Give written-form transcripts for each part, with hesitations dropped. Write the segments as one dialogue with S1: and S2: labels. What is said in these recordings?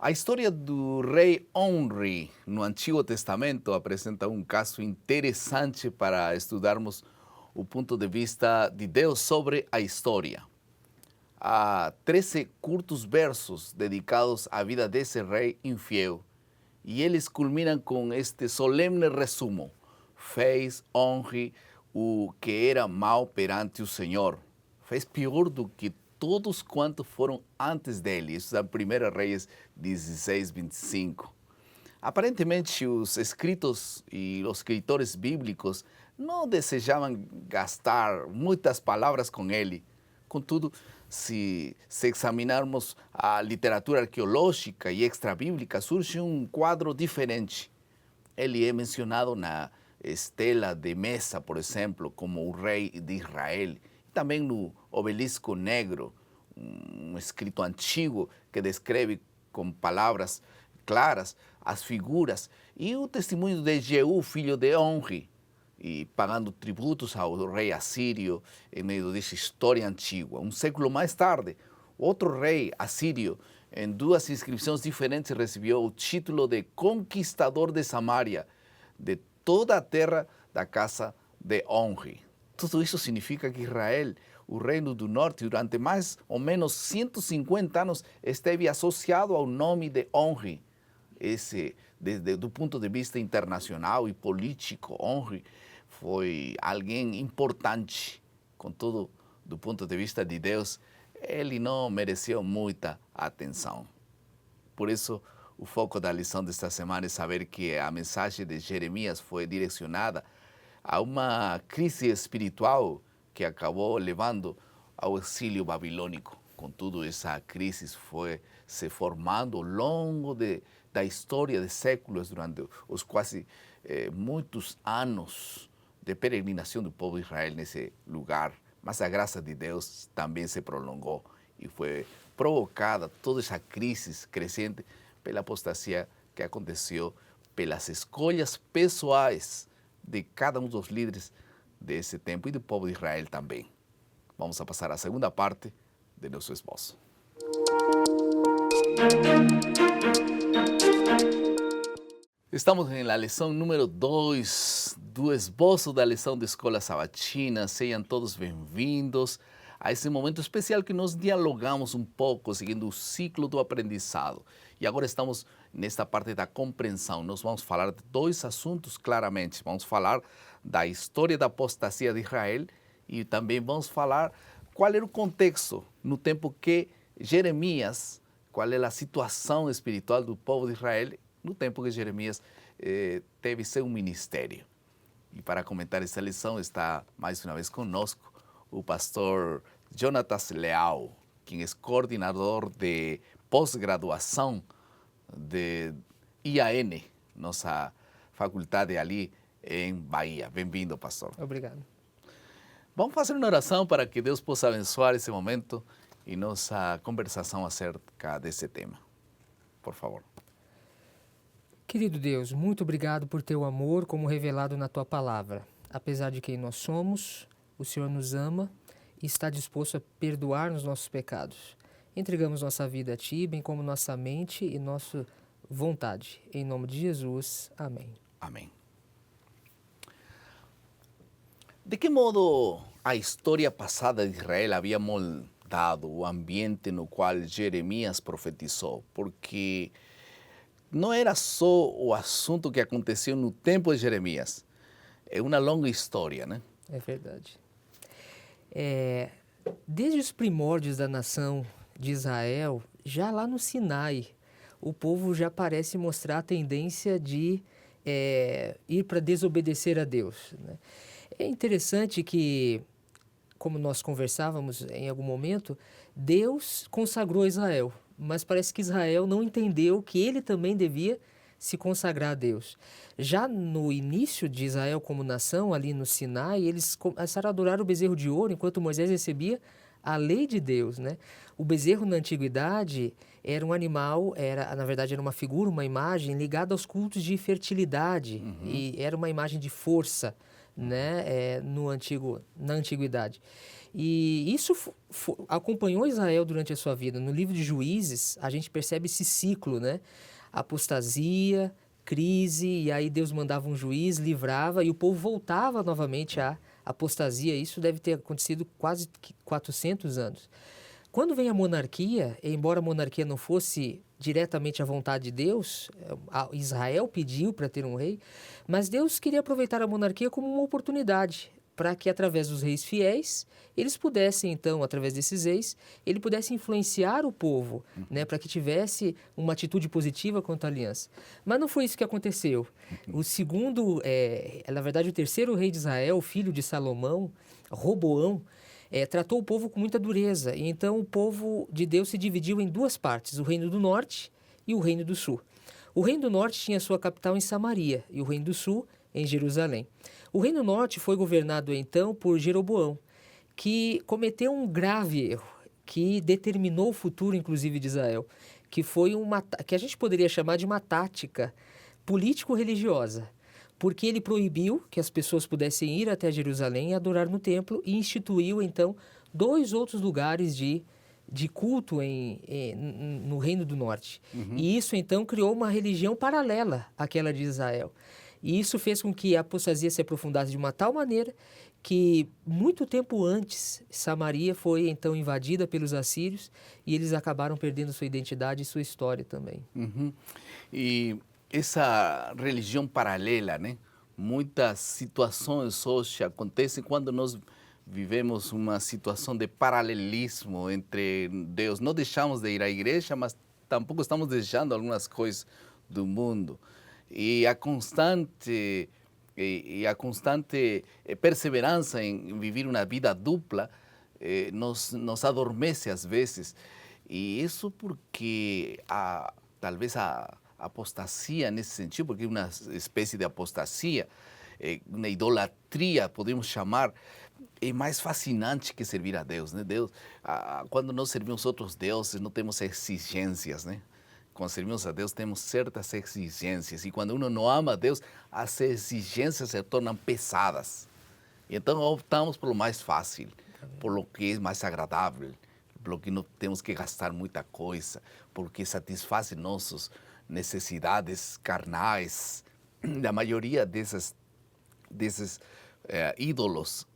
S1: A história do rei Omri no Antigo Testamento apresenta um caso interessante para estudarmos o ponto de vista de Deus sobre a história. Há 13 curtos versos dedicados à vida desse rei infiel e eles culminam com este solene resumo: fez Omri o que era mal perante o Senhor. Fez pior do que todos quantos foram antes dele. Isso é 1 Reis 16, 25. Aparentemente, os escritos e os escritores bíblicos não desejavam gastar muitas palavras com ele. Contudo, se examinarmos a literatura arqueológica e extra-bíblica, surge um quadro diferente. Ele é mencionado na estela de Mesa, por exemplo, como o rei de Israel. Também no Obelisco Negro, um escrito antigo que descreve com palavras claras as figuras. E o testemunho de Jeú, filho de Omri, e pagando tributos ao rei assírio em meio dessa história antiga. Um século mais tarde, outro rei assírio, em duas inscrições diferentes, recebeu o título de conquistador de Samaria, de toda a terra da casa de Omri. Tudo isso significa que Israel, o reino do norte, durante mais ou menos 150 anos, esteve associado ao nome de Omri. Do ponto de vista internacional e político, Omri foi alguém importante. Contudo, do ponto de vista de Deus, ele não mereceu muita atenção. Por isso, o foco da lição desta semana é saber que a mensagem de Jeremias foi direcionada a uma crise espiritual que acabou levando ao exílio babilônico. Contudo, essa crise foi se formando ao longo da história de séculos, durante os quase muitos anos de peregrinação do povo de Israel nesse lugar. Mas a graça de Deus também se prolongou e foi provocada toda essa crise crescente pela apostasia que aconteceu, pelas escolhas pessoais de cada um dos líderes desse tempo e do povo de Israel também. Vamos a passar à segunda parte de nosso esboço. Estamos na lição número 2 do esboço da lição de Escola Sabatina. Sejam todos bem-vindos a esse momento especial que nós dialogamos um pouco, seguindo o ciclo do aprendizado. E agora estamos nesta parte da compreensão. Nós vamos falar de dois assuntos claramente. Vamos falar da história da apostasia de Israel e também vamos falar qual era o contexto no tempo que Jeremias, qual era a situação espiritual do povo de Israel no tempo que Jeremias teve seu ministério. E para comentar essa lição está mais uma vez conosco o pastor Jonatas Leal, quem é coordenador de pós-graduação de IAN, nossa faculdade ali em Bahia. Bem-vindo, pastor.
S2: Obrigado.
S1: Vamos fazer uma oração para que Deus possa abençoar esse momento e nossa conversação acerca desse tema. Por favor.
S2: Querido Deus, muito obrigado por teu amor como revelado na tua palavra. Apesar de quem nós somos, o Senhor nos ama e está disposto a perdoar os nossos pecados. Entregamos nossa vida a Ti, bem como nossa mente e nossa vontade. Em nome de Jesus, amém.
S1: Amém. De que modo a história passada de Israel havia moldado o ambiente no qual Jeremias profetizou? Porque não era só o assunto que aconteceu no tempo de Jeremias. É uma longa história, né?
S2: É verdade. Desde os primórdios da nação de Israel, já lá no Sinai, o povo já parece mostrar a tendência de ir para desobedecer a Deus, né? É interessante que, como nós conversávamos em algum momento, Deus consagrou Israel, mas parece que Israel não entendeu que ele também devia se consagrar a Deus. Já no início de Israel como nação, ali no Sinai, eles começaram a adorar o bezerro de ouro, enquanto Moisés recebia a lei de Deus, né? O bezerro na antiguidade era um animal, na verdade era uma figura, uma imagem ligada aos cultos de fertilidade, e era uma imagem de força, né, na antiguidade. E isso acompanhou Israel durante a sua vida. No livro de Juízes, a gente percebe esse ciclo, né? Apostasia, crise, e aí Deus mandava um juiz, livrava, e o povo voltava novamente à apostasia. Isso deve ter acontecido quase 400 anos. Quando vem a monarquia, embora a monarquia não fosse diretamente a vontade de Deus, Israel pediu para ter um rei, mas Deus queria aproveitar a monarquia como uma oportunidade para que, através dos reis fiéis, eles pudessem, então, através desses reis, ele pudesse influenciar o povo, né, para que tivesse uma atitude positiva quanto à aliança. Mas não foi isso que aconteceu. O segundo, na verdade, o terceiro rei de Israel, filho de Salomão, Roboão, tratou o povo com muita dureza. E então o povo de Deus se dividiu em duas partes, o reino do norte e o reino do sul. O reino do norte tinha sua capital em Samaria e o reino do sul em Jerusalém. O reino norte foi governado então por Jeroboão, que cometeu um grave erro, que determinou o futuro, inclusive, de Israel, que foi que a gente poderia chamar de uma tática político-religiosa, porque ele proibiu que as pessoas pudessem ir até Jerusalém e adorar no templo e instituiu, então, 2 outros lugares de culto no Reino do Norte. E isso, então, criou uma religião paralela àquela de Israel. E isso fez com que a apostasia se aprofundasse de uma tal maneira que, muito tempo antes, Samaria foi, então, invadida pelos assírios e eles acabaram perdendo sua identidade e sua história também.
S1: E essa religião paralela, né? Muitas situações hoje acontecem quando nós vivemos uma situação de paralelismo entre Deus. Não deixamos de ir à igreja, mas tampouco estamos deixando algumas coisas do mundo. E a constante perseverança em viver uma vida dupla nos adormece às vezes. E isso porque talvez a apostasia nesse sentido, porque é uma espécie de apostasia, uma idolatria, podemos chamar, é mais fascinante que servir a Deus, né? Quando nós servimos outros deuses, não temos exigências, né? Quando servimos a Deus, temos certas exigências. E quando uno não ama a Deus, as exigências se tornam pesadas. Então, optamos pelo mais fácil, por lo que é mais agradável, pelo que não temos que gastar muita coisa, porque satisfaz nossas necessidades carnais. A maioria desses ídolos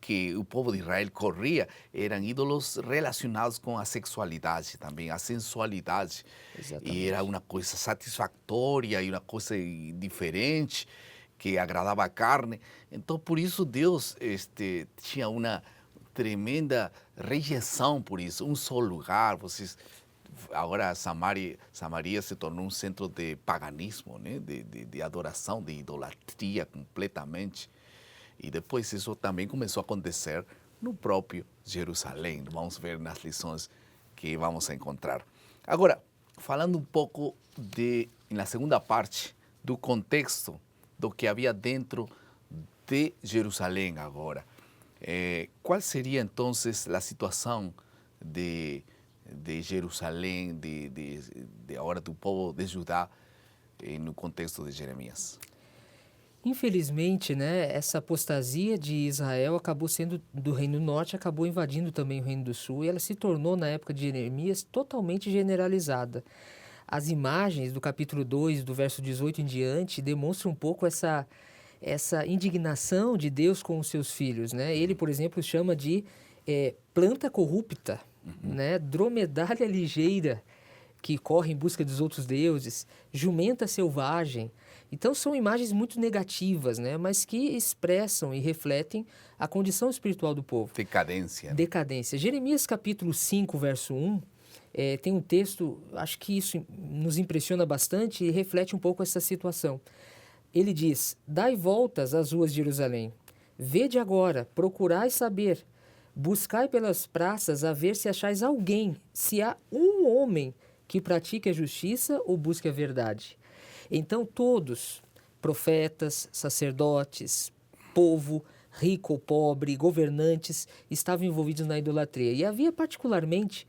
S1: que o povo de Israel corria eram ídolos relacionados com a sexualidade também, a sensualidade.
S2: Exatamente.
S1: E era uma coisa satisfatória e uma coisa diferente que agradava a carne. Então, por isso, Deus tinha uma tremenda rejeição por isso. Um só lugar, agora Samaria se tornou um centro de paganismo, né? de adoração, de idolatria completamente. E depois isso também começou a acontecer no próprio Jerusalém. Vamos ver nas lições que vamos encontrar. Agora, falando um pouco na segunda parte, do contexto do que havia dentro de Jerusalém agora. Qual seria, então, a situação de Jerusalém, agora do povo de Judá, no contexto de Jeremias?
S2: Infelizmente, né, essa apostasia de Israel acabou sendo do Reino Norte, acabou invadindo também o Reino do Sul, e ela se tornou, na época de Jeremias, totalmente generalizada. As imagens do capítulo 2, do verso 18 em diante, demonstram um pouco essa indignação de Deus com os seus filhos, né? Ele, por exemplo, chama de planta corrupta, né? Dromedária ligeira, que corre em busca dos outros deuses, jumenta selvagem. Então, são imagens muito negativas, né? Mas que expressam e refletem a condição espiritual do povo.
S1: Decadência.
S2: Decadência. Jeremias capítulo 5, verso 1, tem um texto, acho que isso nos impressiona bastante e reflete um pouco essa situação. Ele diz: dai voltas às ruas de Jerusalém, vede agora, procurai saber, buscai pelas praças a ver se achais alguém, se há um homem que pratique a justiça ou busque a verdade. Então todos, profetas, sacerdotes, povo, rico ou pobre, governantes, estavam envolvidos na idolatria. E havia particularmente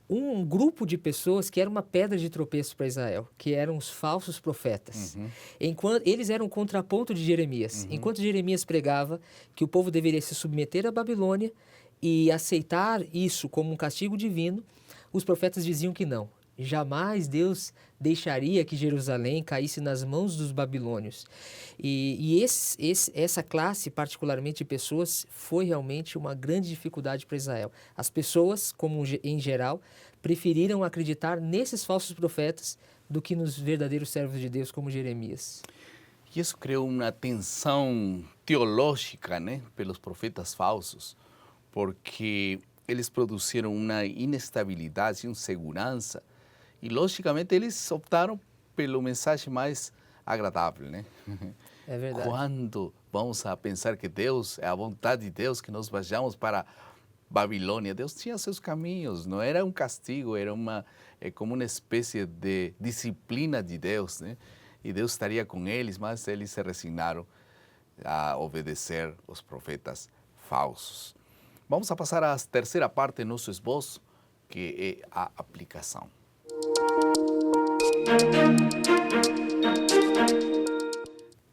S2: um grupo de pessoas que era uma pedra de tropeço para Israel, que eram os falsos profetas. Enquanto eles eram um contraponto de Jeremias. Enquanto Jeremias pregava que o povo deveria se submeter à Babilônia e aceitar isso como um castigo divino, os profetas diziam que não. Jamais Deus deixaria que Jerusalém caísse nas mãos dos babilônios. Essa classe, particularmente de pessoas, foi realmente uma grande dificuldade para Israel. As pessoas, como em geral, preferiram acreditar nesses falsos profetas do que nos verdadeiros servos de Deus, como Jeremias.
S1: E isso criou uma tensão teológica, né, pelos profetas falsos, porque eles produziram uma inestabilidade, insegurança, e logicamente eles optaram pela mensagem mais agradável, né?
S2: É verdade.
S1: Quando vamos a pensar que Deus, é a vontade de Deus que nós vayamos para Babilônia, Deus tinha seus caminhos, não era um castigo, era como uma espécie de disciplina de Deus, né? E Deus estaria com eles, mas eles se resignaram a obedecer os profetas falsos. Vamos a passar à terceira parte do nosso esboço, que é a aplicação.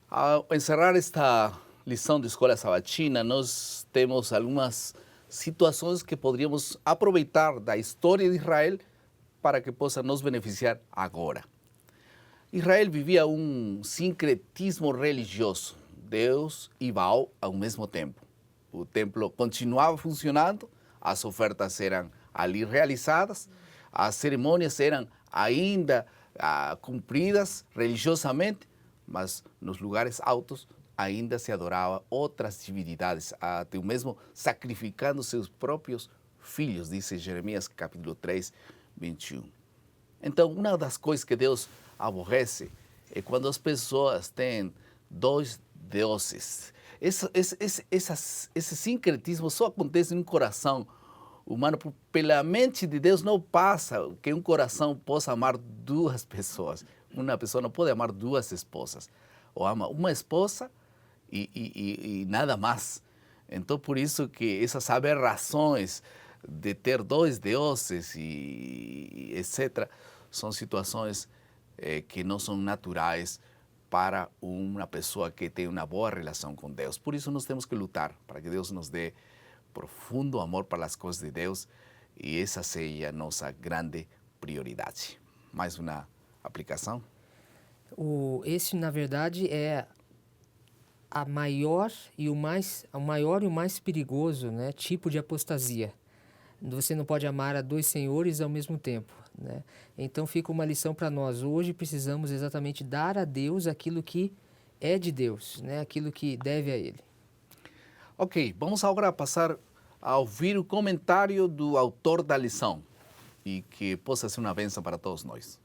S1: Ao encerrar esta lição de escola sabatina, nós temos algumas situações que poderíamos aproveitar da história de Israel para que possa nos beneficiar agora. Israel vivia um sincretismo religioso, Deus e Baal ao mesmo tempo. O templo continuava funcionando, as ofertas eram ali realizadas, as cerimônias eram ainda cumpridas religiosamente, mas nos lugares altos ainda se adorava outras divindades, até mesmo sacrificando seus próprios filhos, diz Jeremias capítulo 3, 21. Então, uma das coisas que Deus aborrece é quando as pessoas têm dois deuses. Esse sincretismo só acontece no coração humano. Pela mente de Deus não passa que um coração possa amar duas pessoas. Uma pessoa não pode amar duas esposas. Ou ama uma esposa e nada mais. Então, por isso que essas aberrações de ter dois deuses e etc., são situações que não são naturais para uma pessoa que tem uma boa relação com Deus. Por isso nós temos que lutar para que Deus nos dê profundo amor para as coisas de Deus e essa seja a nossa grande prioridade. Mais uma aplicação?
S2: Esse, na verdade, é o maior e o mais perigoso, né, tipo de apostasia. Você não pode amar a dois senhores ao mesmo tempo, né? Então fica uma lição para nós. Hoje precisamos exatamente dar a Deus aquilo que é de Deus, né? Aquilo que deve a Ele.
S1: Ok, vamos agora passar a ouvir o comentário do autor da lição e que possa ser uma bênção para todos nós.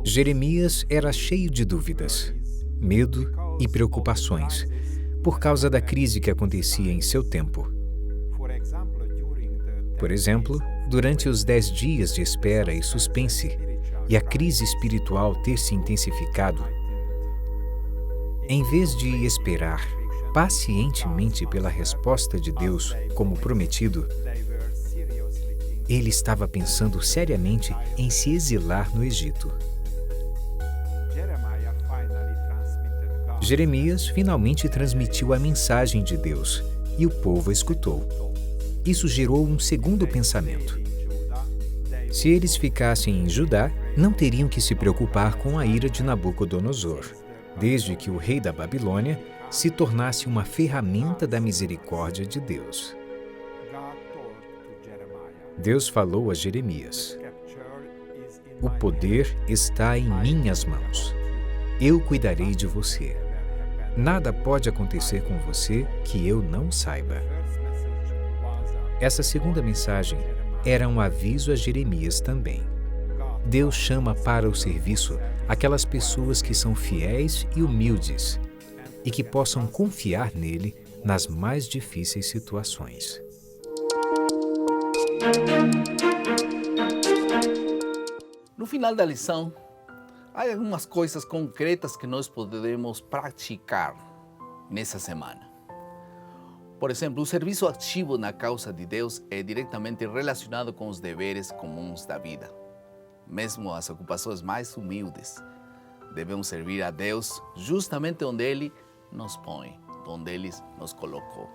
S3: Jeremias era cheio de dúvidas, medo e preocupações por causa da crise que acontecia em seu tempo. Por exemplo, durante os 10 dias de espera e suspense e a crise espiritual ter se intensificado, em vez de esperar pacientemente pela resposta de Deus como prometido, ele estava pensando seriamente em se exilar no Egito. Jeremias finalmente transmitiu a mensagem de Deus e o povo escutou. Isso gerou um segundo pensamento. Se eles ficassem em Judá, não teriam que se preocupar com a ira de Nabucodonosor, desde que o rei da Babilônia se tornasse uma ferramenta da misericórdia de Deus. Deus falou a Jeremias: "O poder está em minhas mãos. Eu cuidarei de você. Nada pode acontecer com você que eu não saiba." Essa segunda mensagem era um aviso a Jeremias também. Deus chama para o serviço aquelas pessoas que são fiéis e humildes e que possam confiar nele nas mais difíceis situações.
S1: No final da lição, há algumas coisas concretas que nós podemos praticar nessa semana. Por exemplo, o serviço ativo na causa de Deus é diretamente relacionado com os deveres comuns da vida. Mesmo as ocupações mais humildes, devemos servir a Deus justamente onde Ele nos põe, onde Ele nos colocou.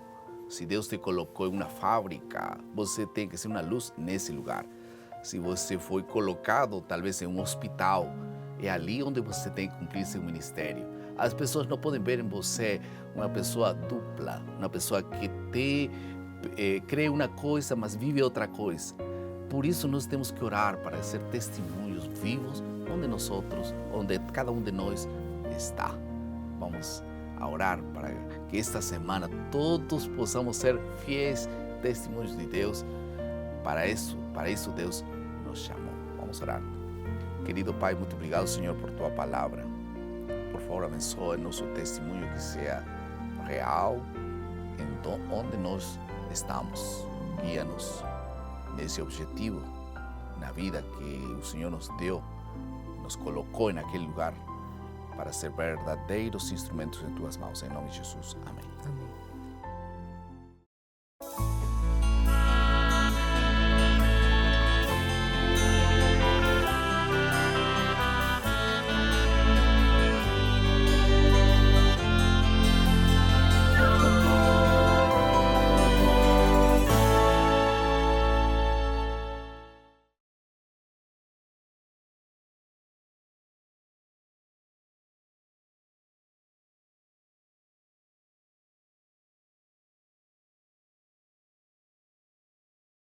S1: Se Deus te colocou em uma fábrica, você tem que ser uma luz nesse lugar. Se você foi colocado, talvez, em um hospital, é ali onde você tem que cumprir seu ministério. As pessoas não podem ver em você uma pessoa dupla, uma pessoa que crê uma coisa, mas vive outra coisa. Por isso nós temos que orar para ser testemunhos vivos onde cada um de nós está. Vamos a orar para que esta semana todos possamos ser fiéis testemunhos de Deus. Para isso Deus nos chamou. Vamos orar. Querido Pai, muito obrigado, Senhor, por Tua palavra. Por favor, abençoe nosso testemunho, que seja real onde nós estamos. Guia-nos nesse objetivo, na vida que o Senhor nos deu, nos colocou naquele lugar para ser verdadeiros instrumentos em Tuas mãos. Em nome de Jesus. Amém.
S2: Amém.